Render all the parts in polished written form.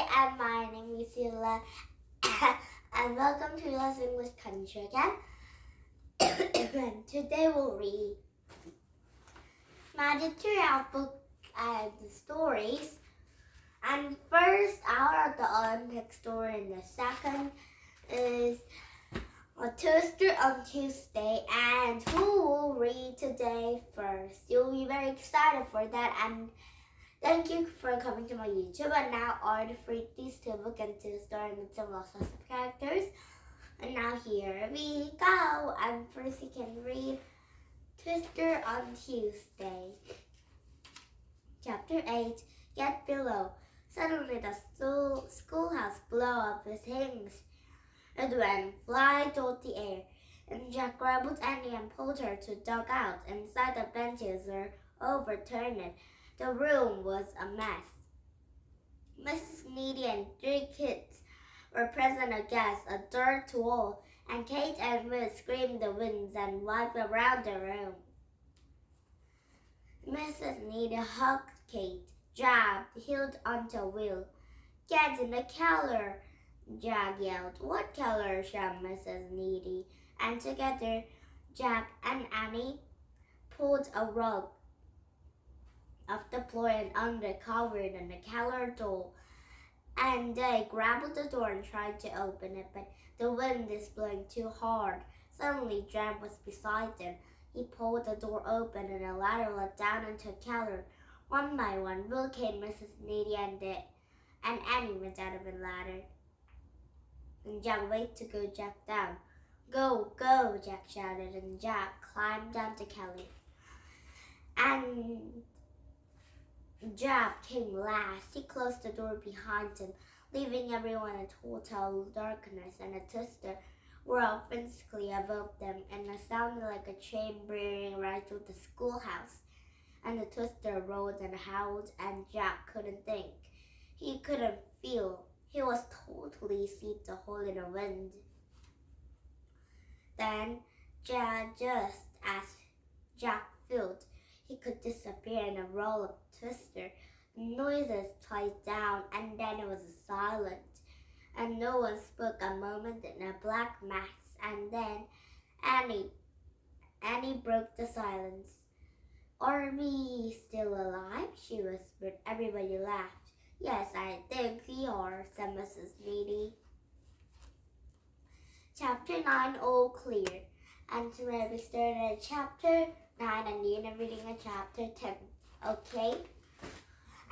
and my name is Yula, and welcome to Yula's English Country again. Today we'll read Magic Tree book and stories. And first, our the Olympic story, and the second is a toaster on Tuesday. And who will read today first? You'll be very excited for that. And thank you for coming to my YouTube. And now I will read these two books and two stories with some lots of characters. And now here we go. And first you can read Twister on Tuesday. Chapter 8, Get Below. Suddenly the schoolhouse blew up with things. It went fly through the air, and Jack grabbed Annie and pulled her to dug out. Inside the benches were overturned. The room was a mess. Mrs. Needy and 3 kids were present against a dirt wall, and Kate and Ruth screamed the winds and wiped around the room. Mrs. Needy hugged Kate. Jack held onto Will. Get in the cellar, Jack yelled. What cellar? shouted Mrs. Needy. And together, Jack and Annie pulled a rug off the floor and uncovered the cellar door. And they grabbed the door and tried to open it, but the wind is blowing too hard. Suddenly, Jack was beside them. He pulled the door open and a ladder led down into the cellar. One by one, Will came, Mrs. Needy, and Annie went out of the ladder. And Jack waited to go Jack down. Go, go, Jack shouted, and Jack climbed down the cellar. And Jack came last. He closed the door behind him, leaving everyone in total darkness, and a twister whirled frantically above them, and it sounded like a train brewing right through the schoolhouse. And the twister rolled and howled, and Jack couldn't think. He couldn't feel. He was totally seeped a hole in the wind. Then, just as Jack felt, he could disappear in a roll of twister. The noises died down, and then it was silent, and no one spoke a moment in a black mass. And then Annie broke the silence. Are we still alive? she whispered. Everybody laughed. Yes, I think we are, said Mrs. Needy. Chapter 9, All Clear. And today we started at chapter 9 and you're reading a chapter 10. Okay?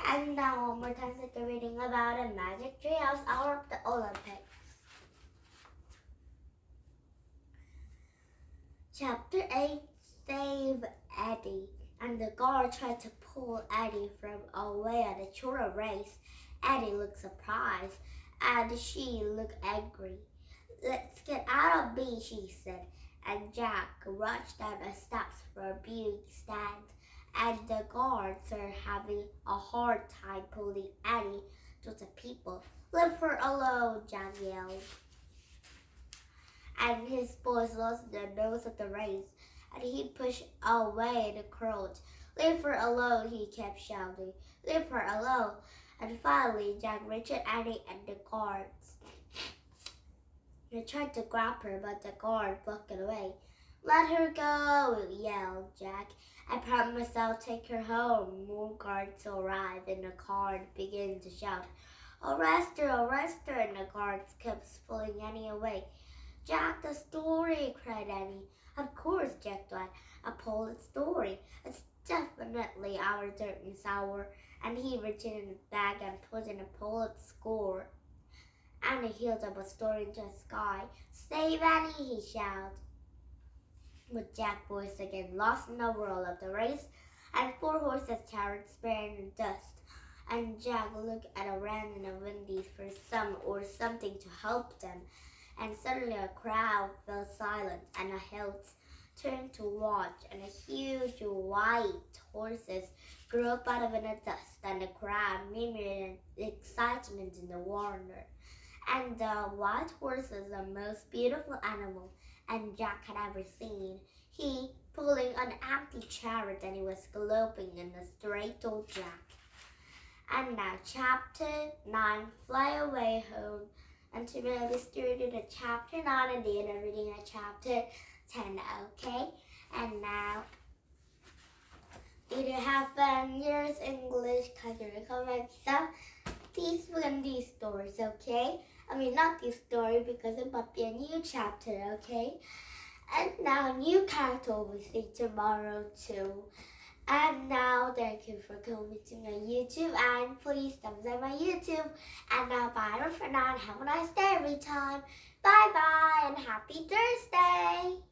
And now one more time we're reading about a magic treehouse out of the Olympics. Chapter 8, Save Eddie. And the guard tried to pull Eddie from away at a short race. Eddie looked surprised, and she looked angry. Let's get out of me, she said. And Jack rushed down the steps for a beauty stand, and the guards were having a hard time pulling Eddie to the people. Leave her alone, Jack yelled. And his boys lost their nose at the race, and he pushed away the crowd. Leave her alone, he kept shouting. Leave her alone. And finally, Jack reached Annie and the guards. They tried to grab her, but the guard blocked it away. Let her go, yelled Jack. I promise I'll take her home. More guards arrived, and the guard began to shout, arrest her, and the guards kept pulling Annie away. Jack, the story, cried Annie. Of course, Jack thought. A Polish story. It's definitely our dirt and sour. And he reached in the bag and put in a Polish score. Annie held up a story into the sky. Save Annie, he shouted. But Jack's voice again lost in the whirl of the race, and 4 horses towered spare in the dust. And Jack looked around in the windies for some or something to help them. And suddenly a crowd fell silent, and the hills turned to watch, and a huge white horses grew up out of the dust, and the crowd murmured excitement in the wonder. And the white horse was the most beautiful animal and Jack had ever seen. He pulling an empty chariot, and he was galloping in the straight old Jack. And now chapter 9, Fly Away Home. And today we started at chapter 9 and the end of reading at chapter 10, okay? And now, did you have fun? Here's English Kajuruko so these will these stories, okay? I mean, not this story because it might be a new chapter, okay? And now, new character will see tomorrow too. And now, thank you for coming to my YouTube, and please subscribe my YouTube. And now, bye for now, and have a nice day every time. Bye bye, and happy Thursday!